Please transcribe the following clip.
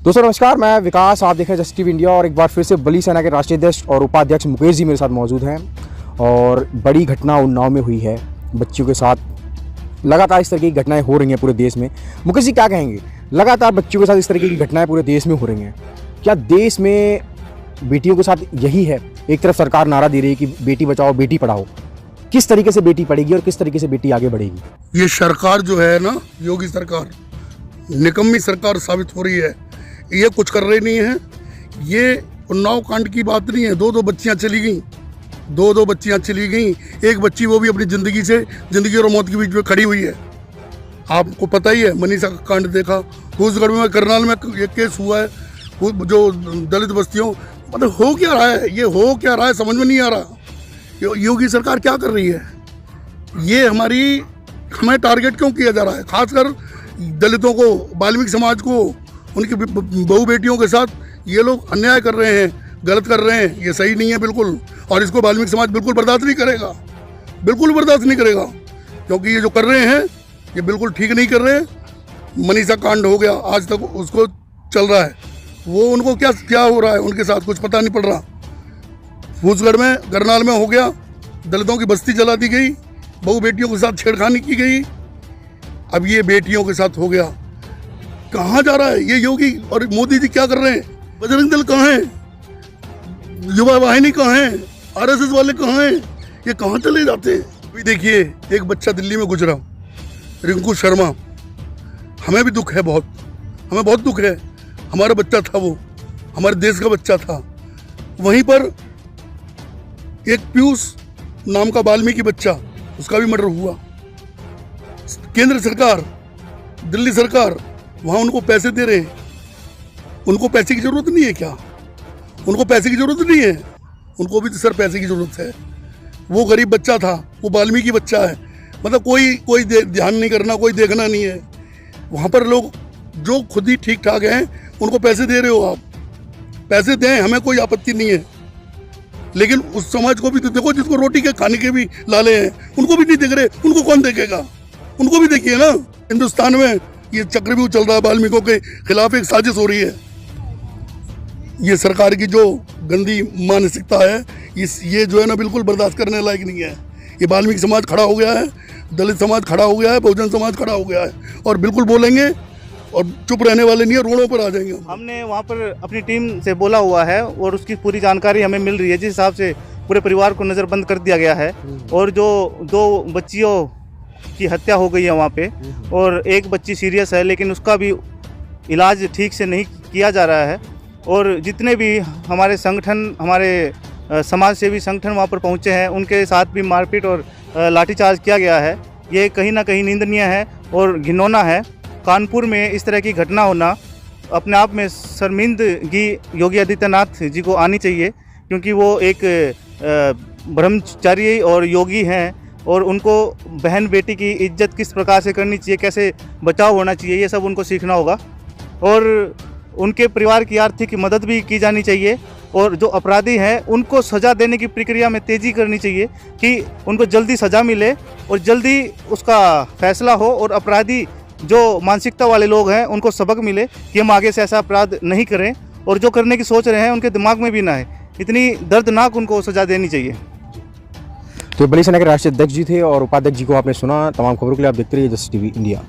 दोस्तों नमस्कार, मैं विकास, आप देख रहे हैं जस्ट टीवी इंडिया। और एक बार फिर से बली सेना के राष्ट्रीय अध्यक्ष और उपाध्यक्ष मुकेश जी मेरे साथ मौजूद हैं। और बड़ी घटना उन्नाव में हुई है, बच्चियों के साथ लगातार इस तरह की घटनाएं हो रही हैं पूरे देश में। मुकेश जी क्या कहेंगे, लगातार बच्चियों के साथ इस तरीके की घटनाएं पूरे देश में हो रही हैं, क्या देश में बेटियों के साथ यही है? एक तरफ सरकार नारा दे रही है कि बेटी बचाओ बेटी पढ़ाओ, किस तरीके से बेटी पढ़ेगी और किस तरीके से बेटी आगे बढ़ेगी? ये सरकार जो है ना, योगी सरकार निकम्मी सरकार साबित हो रही है। ये कुछ कर रही नहीं है। ये उन्नाव कांड की बात नहीं है। दो बच्चियां चली गई, दो बच्चियां चली गई। एक बच्ची वो भी अपनी जिंदगी और मौत के बीच में खड़ी हुई है। आपको पता ही है, मनीषा का कांड देखा, फूसगढ़ में करनाल में एक केस हुआ है, जो दलित बस्तियों, मतलब हो क्या रहा है, ये हो क्या रहा है समझ में नहीं आ रहा। योगी सरकार क्या कर रही है? ये हमें टारगेट क्यों किया जा रहा है? खासकर दलितों को, वाल्मीकि समाज को, उनकी बहू बेटियों के साथ ये लोग अन्याय कर रहे हैं, गलत कर रहे हैं। ये सही नहीं है बिल्कुल, और इसको वाल्मीकि समाज बिल्कुल बर्दाश्त नहीं करेगा, बिल्कुल बर्दाश्त नहीं करेगा। क्योंकि ये जो कर रहे हैं ये बिल्कुल ठीक नहीं कर रहे हैं। मनीषा कांड हो गया, आज तक उसको चल रहा है, वो उनको क्या हो रहा है उनके साथ कुछ पता नहीं पड़ रहा। फूसगढ़ में, करनाल में हो गया, दलितों की बस्ती जला दी गई, बहू बेटियों के साथ छेड़खानी की गई। अब ये बेटियों के साथ हो गया। कहाँ जा रहा है ये योगी और मोदी जी? क्या कर रहे हैं? बजरंग दल कहाँ है? युवा वाहिनी कहाँ है? आरएसएस वाले कहाँ हैं? ये कहाँ चले जाते हैं? अभी देखिए, एक बच्चा दिल्ली में गुजरा, रिंकू शर्मा। हमें भी दुख है, हमें बहुत दुख है। हमारा बच्चा था, वो हमारे देश का बच्चा था। वहीं पर एक पीयूष नाम का वाल्मीकि बच्चा, उसका भी मर्डर हुआ। केंद्र सरकार, दिल्ली सरकार वहाँ उनको पैसे दे रहे हैं। उनको पैसे की जरूरत नहीं है क्या? उनको पैसे की जरूरत नहीं है? उनको भी तो सर पैसे की जरूरत है। वो गरीब बच्चा था, वो वाल्मीकि बच्चा है। मतलब कोई ध्यान नहीं करना, कोई देखना नहीं है। वहाँ पर लोग जो खुद ही ठीक ठाक हैं उनको पैसे दे रहे हो आप, पैसे दें, हमें कोई आपत्ति नहीं है। लेकिन उस समाज को भी तो देखो जिसको रोटी के खाने के भी लाले हैं, उनको भी नहीं देख रहे। उनको कौन देखेगा? उनको भी देखिए ना। हिंदुस्तान में ये चक्रव्यूह चल रहा है, वाल्मीकियों के खिलाफ एक साजिश हो रही है। ये सरकार की जो गंदी मानसिकता है, ये जो है ना, बिल्कुल बर्दाश्त करने लायक नहीं है। ये वाल्मीकि समाज खड़ा हो गया है, दलित समाज खड़ा हो गया है, बहुजन समाज खड़ा हो गया है, और बिल्कुल बोलेंगे और चुप रहने वाले नहीं है, रोडों पर आ जाएंगे। हमने वहाँ पर अपनी टीम से बोला हुआ है और उसकी पूरी जानकारी हमें मिल रही है, जिस हिसाब से पूरे परिवार को नज़रबंद कर दिया गया है। और जो दो बच्चियों की हत्या हो गई है वहाँ पे, और एक बच्ची सीरियस है, लेकिन उसका भी इलाज ठीक से नहीं किया जा रहा है। और जितने भी हमारे संगठन, हमारे समाज सेवी संगठन वहाँ पर पहुँचे हैं, उनके साथ भी मारपीट और लाठीचार्ज किया गया है। ये कहीं ना कहीं निंदनीय है और घिनौना है। कानपुर में इस तरह की घटना होना अपने आप में शर्मिंदगी योगी आदित्यनाथ जी को आनी चाहिए, क्योंकि वो एक ब्रह्मचारी और योगी हैं, और उनको बहन बेटी की इज्जत किस प्रकार से करनी चाहिए, कैसे बचाव होना चाहिए, ये सब उनको सीखना होगा। और उनके परिवार की आर्थिक मदद भी की जानी चाहिए, और जो अपराधी हैं उनको सज़ा देने की प्रक्रिया में तेज़ी करनी चाहिए कि उनको जल्दी सज़ा मिले और जल्दी उसका फैसला हो, और अपराधी जो मानसिकता वाले लोग हैं उनको सबक मिले कि हम आगे से ऐसा अपराध नहीं करें, और जो करने की सोच रहे हैं उनके दिमाग में भी ना है। इतनी दर्दनाक उनको सज़ा देनी चाहिए। तो बली सेना के राष्ट्रीय अध्यक्ष जी थे और उपाध्यक्ष जी को आपने सुना। तमाम खबरों के लिए आप देखते रहिए जस्ट टीवी इंडिया।